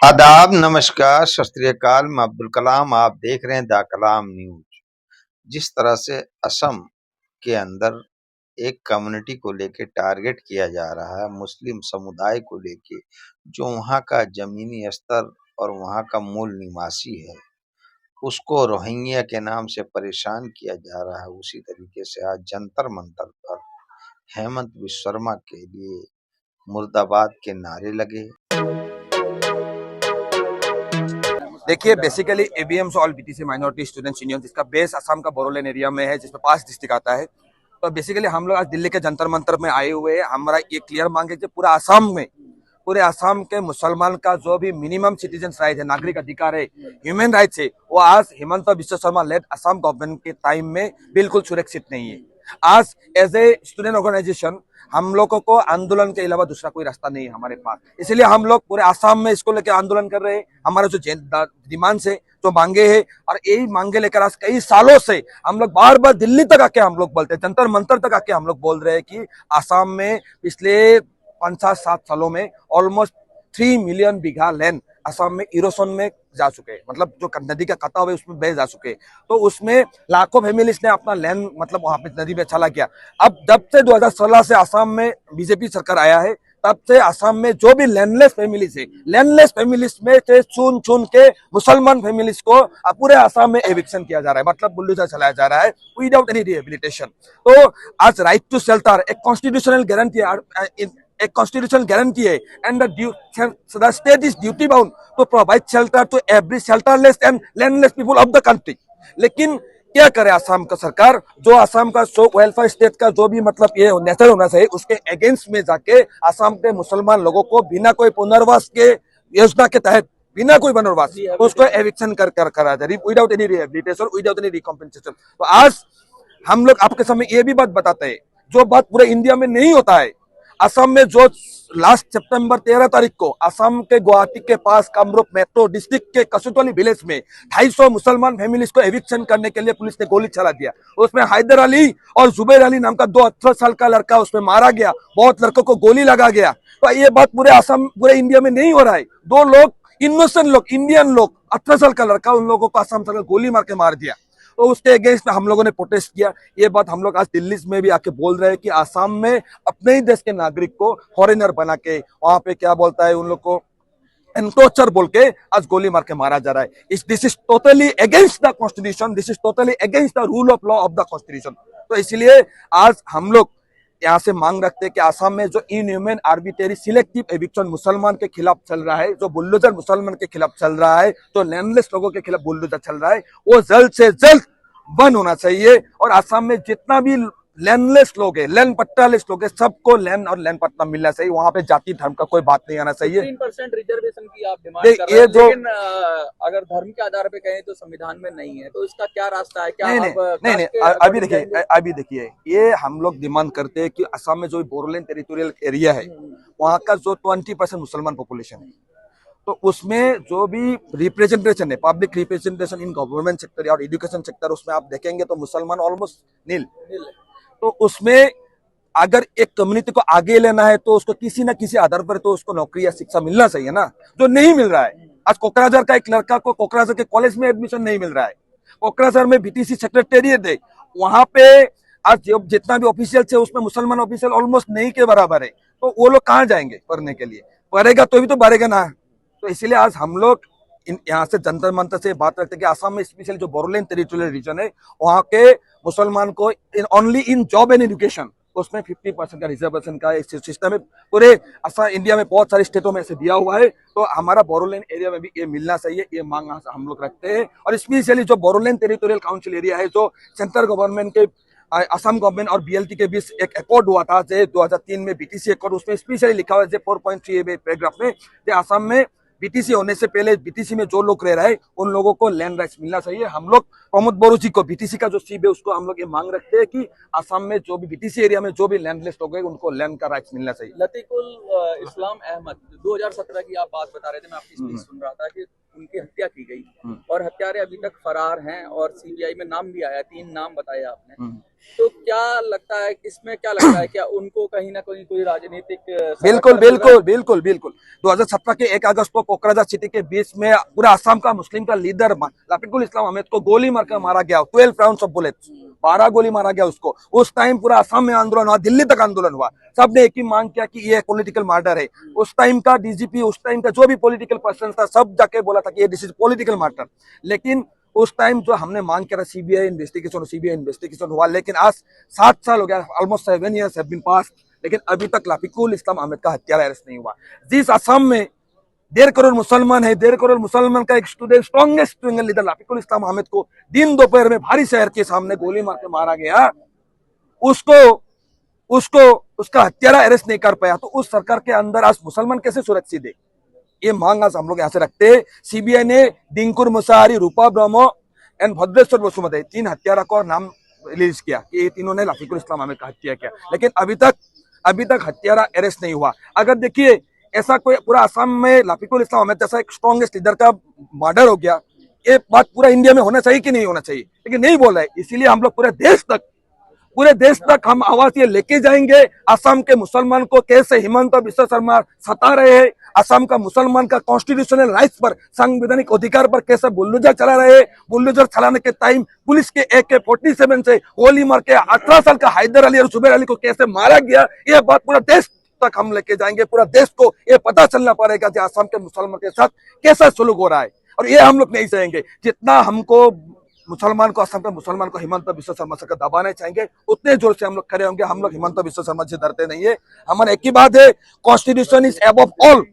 आदाब, नमस्कार, सत श्री अकाल। मैं अब्दुल कलाम, आप देख रहे हैं द कलाम न्यूज़। जिस तरह से असम के अंदर एक कम्युनिटी को लेके टारगेट किया जा रहा है, मुस्लिम समुदाय को लेके, जो वहाँ का ज़मीनी स्तर और वहाँ का मूल निवासी है, उसको रोहिंग्या के नाम से परेशान किया जा रहा है। उसी तरीके से आज जंतर-मंतर पर हेमंत विश्व शर्मा के लिए मुर्दाबाद के नारे लगे। देखिए basically ABMS all BTC minority students union, इसका बेस असम का बोरोलेन एरिया में है, जिसमें 5 डिस्ट्रिक्ट आता है। तो बेसिकली हम लोग आज दिल्ली के जंतर मंतर में आए हुए हैं। हमारा ये क्लियर मांग है कि पूरे असम के मुसलमान का जो भी मिनिमम सिटीजन राइट है, नागरिक अधिकार है, ह्यूमन राइट्स है, वो आज हेमंत विश्व शर्मा लेड असम गवर्नमेंट के टाइम में बिल्कुल सुरक्षित नहीं है। आज एज ए स्टूडेंट ऑर्गेनाइजेशन हम लोगों को आंदोलन के अलावा दूसरा कोई रास्ता नहीं है हमारे पास, इसलिए हम लोग पूरे आसाम में इसको लेकर आंदोलन कर रहे हैं। हमारे जो डिमांड्स है, जो मांगे हैं, और यही मांगे लेकर आज कई सालों से हम लोग बार बार दिल्ली तक आके हम लोग बोलते हैं, जंतर मंतर तक आके हम लोग बोल रहे हैं कि आसाम में पिछले 5-7 सालों में ऑलमोस्ट 3 मिलियन बीघा लैंड असम में इरोशन में जा चुके हैं, मतलब जो नदी का कटाव है उसमें बह जा चुके हैं। तो उसमें लाखों फैमिलीज ने अपना लैंड मतलब वहां पे नदी में चला गया। अब जब से 2016 से असम में बीजेपी सरकार आया है, तब से असम में जो भी लैंडलेस फैमिलीज है, लैंडलेस फैमिलीज में से चुन चुन के मुसलमान फैमिलीज को पूरे असम में एविक्शन किया जा रहा है, मतलब बुलडोजर चलाया जा रहा है विदाउट एनी रिहेबिलिटेशन। तो आज राइट टू शेल्टर एक constitutional guarantee, a constitutional guarantee है, and the state is duty bound to provide shelter to every shelterless and landless people of the country। लेकिन क्या करे असम का सरकार, जो असम का वेलफेयर स्टेट का जो भी मतलब ये नेचर होना चाहिए, उसके अगेंस्ट में जाके असम के मुसलमान लोगों को बिना कोई पुनर्वास के योजना के तहत, बिना कोई पुनर्वास उसको एविक्शन करा जाए without any rehabilitation, without any recompensation. तो आज हम लोग आपके सामने ये भी बात बताते हैं, जो बात पूरे इंडिया में नहीं होता है। असम में जो लास्ट सितंबर 13 तारीख को असम के गुवाहाटी के पास कामरूप मेट्रो डिस्ट्रिक्ट के कसुतली विलेज में 250 मुसलमान फैमिलीज को एविक्शन करने के लिए पुलिस ने गोली चला दिया। उसमें हैदर अली और जुबैर अली नाम का 2 18 साल का लड़का उसमें मारा गया, बहुत लड़कों को गोली लगा गया। तो ये बात पूरे असम, पूरे इंडिया में नहीं हो रहा है। 2 लोग इनोसेंट लोग, इंडियन लोग, 18 साल का लड़का, उन लोगों को असम सरकार गोली मार के मार दिया। तो उसके अगेंस्ट हम लोगों ने प्रोटेस्ट किया। ये बात हम लोग आज दिल्ली में भी आके बोल रहे हैं कि आसाम में अपने ही देश के नागरिक को फॉरेनर बना के वहां पे क्या बोलता है उन लोग को एनक्रोचर बोल के आज गोली मार के मारा जा रहा है। This is totally against the constitution, this is totally against the rule of law of the constitution. तो इसलिए आज हम लोग यहाँ से मांग रखते हैं कि आसाम में जो इनह्यूमन आर्बिट्रेरी सिलेक्टिव एविक्शन मुसलमान के खिलाफ चल रहा है, जो बुलडोजर मुसलमान के खिलाफ चल रहा है, जो लैंडलेस लोगों के खिलाफ बुलडोजर चल रहा है, वो जल्द से जल्द बंद होना चाहिए। और आसाम में जितना भी लैंडलेस लोग है, लैंड पट्टालेस लोग है, सबको लैंड और लैंड पट्टा मिलना चाहिए। वहां पे जाति धर्म का कोई बात नहीं आना चाहिए। 3% रिजर्वेशन की आप डिमांड कर रहे हैं, लेकिन अगर धर्म के आधार पे कहें तो संविधान में नहीं है, तो इसका क्या रास्ता है? क्या नहीं, अभी देखिए ये हम लोग डिमांड करते हैं कि असम में जो बोरोलैंड टेरिटोरियल एरिया है, वहाँ का जो 20% मुसलमान पॉपुलेशन है, तो उसमें जो भी रिप्रेजेंटेशन है, public representation in government sector और एजुकेशन सेक्टर, उसमें आप देखेंगे तो मुसलमान ऑलमोस्ट नील। तो उसमें अगर एक कम्युनिटी को आगे लेना है तो उसको किसी ना किसी आधार पर तो उसको नौकरी या शिक्षा मिलना चाहिए ना, जो नहीं मिल रहा है। आज कोकराझार का एक लड़का को कोकराझार के कॉलेज में एडमिशन नहीं मिल रहा है। कोकराझार में बीटीसी सेक्रेटेरिएट है, वहां पे आज जितना भी ऑफिशियल है उसमें मुसलमान ऑफिशियल ऑलमोस्ट नहीं के बराबर है। तो वो लोग कहाँ जाएंगे पढ़ने के लिए? पढ़ेगा तो भी तो बढ़ेगा ना। तो इसलिए आज हम लोग यहाँ से जंतर मंतर से बात रखते हैं कि असम में स्पेशली जो बोरोलैंड टेरिटोरियल रीजन है, वहाँ के मुसलमान को only in job and education उसमें 50% का रिजर्वेशन का एक सिस्टम है। पूरे असम इंडिया में बहुत सारे स्टेटों में ऐसे दिया हुआ है, तो हमारा बोरोलैंड एरिया में भी ये मिलना चाहिए, ये मांग हम लोग रखते हैं। और स्पेशली जो बोरोलैंड टेरिटोरियल काउंसिल एरिया है, जो सेंट्रल गवर्नमेंट के असम गवर्नमेंट और बीएलटी के बीच एक अकॉर्ड हुआ था 2003 में, बीटीसी अकॉर्ड, उसमें स्पेशली लिखा हुआ है 4.3 पैराग्राफ में, असम में बीटीसी होने से पहले बीटीसी में जो लोग रह रहे हैं उन लोगों को लैंड राइट्स मिलना चाहिए। हम लोग प्रमोद बोरो जी को, बीटीसी का जो चीफ है, उसको हम लोग ये मांग रखते हैं कि असम में जो भी बीटीसी एरिया में जो भी लैंडलेस लोग हैं उनको लैंड का राइट्स मिलना चाहिए। लतीकुल इस्लाम अहमद 2017 की आप बात बता रहे थे, मैं आपकी स्पीच सुन रहा था कि उनकी हत्या की गई और हत्यारे अभी तक फरार हैं और सीबीआई में नाम भी आया, 3 नाम बताए आपने। तो क्या लगता है, इसमें क्या लगता है, क्या उनको कहीं ना कहीं कोई राजनीतिक बिल्कुल समर्थन मिल रहा बिल्कुल बिल्कुल बिल्कुल 2017 के 1 अगस्त को कोकराझार सिटी के बीच में पूरा असम का मुस्लिम का लीडर रफीकुल इस्लाम अहमद को गोली मारकर मारा गया, 12 राउंड्स ऑफ बुलेट्स, 12 गोली मारा गया उसको। उस टाइम पूरा असम में आंदोलन हुआ, दिल्ली तक आंदोलन हुआ, सबने एक ही मांग किया कि ये पॉलिटिकल मर्डर है। उस टाइम का डीजीपी, उस टाइम का जो भी पॉलिटिकल पर्सन था, सब जाके बोला था कि ये दिस इज पॉलिटिकल मर्डर। लेकिन उस टाइम जो हमने मांग किया सीबीआई इन्वेस्टिगेशन हुआ, लेकिन आज 7 साल हो गया, almost 7 years have been pass, लेकिन अभी तक रफीकुल इस्लाम अहमद का हत्यारा अरेस्ट नहीं हुआ। जिस असम में 1.5 करोड़ मुसलमान है, 1.5 करोड़ मुसलमान का एक स्ट्रॉन्गेस्ट स्ट्रिंगल लीडर रफीकुल इस्लाम अहमद को दिन दोपहर में भारी शहर के सामने गोली मार के मारा गया, उसको उसको उसका हत्यारा अरेस्ट नहीं कर पाया, तो उस सरकार के अंदर आज मुसलमान कैसे सुरक्षित है? ये मांग आज हम लोग यहाँ से रखते हैं। सीबीआई ने डिंकुर मुसाहारी, रूपा ब्रह्मो एंड भद्रेश्वर वसुमते 3 हत्यारा को नाम रिलीज किया कि ये तीनों ने रफीकुल इस्लाम अहमद का हत्या किया, लेकिन अभी तक हत्यारा अरेस्ट नहीं हुआ। अगर देखिए ऐसा कोई पूरा असम में रफीकुल इस्लाम अहमद जैसा एक स्ट्रॉन्गेस्ट लीडर का मर्डर हो गया, ये बात पूरा इंडिया में होना चाहिए कि नहीं होना चाहिए, लेकिन नहीं बोल रहे। इसीलिए हम लोग पूरे देश तक हम आवाज ये लेके जाएंगे, असम के मुसलमान को कैसे हिमंत बिश्व शर्मा सता रहे हैं, असम का मुसलमान का कॉन्स्टिट्यूशनल राइट्स पर, संवैधानिक अधिकार पर कैसे बुलडोजर चला रहे हैं। बुलडोजर चलाने के टाइम पुलिस के AK-47 से गोली मार के 18 साल का हैदर अली और जुबैर अली को कैसे मारा गया, ये बात पूरा देश तक हम लेके जाएंगे। पूरा देश को ये पता चलना पड़ेगा कि असम के मुसलमान के साथ कैसा सलूक हो रहा है, और ये हम लोग नहीं चाहेंगे। जितना हमको मुसलमान को, असम के मुसलमान को हिमंत बिश्व शर्मा से दबाना चाहेंगे, उतने जोर से हम लोग खड़े होंगे। हम लोग हिमंत बिश्व शर्मा से डरते नहीं है। हमारा एक ही बात है, constitution is above all.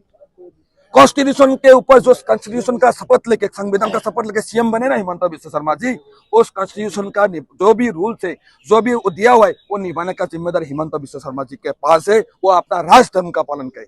Constitution के ऊपर जो कॉन्स्टिट्यूशन का शपथ लेके, संविधान का शपथ लेके सीएम बने ना हिमंत बिश्व शर्मा जी, उस कॉन्स्टिट्यूशन का जो भी रूल्स है, जो भी दिया हुआ है, वो निभाने का जिम्मेदारी हिमंत बिश्व शर्मा जी के पास है। वो अपना राष्ट्र धर्म का पालन करें।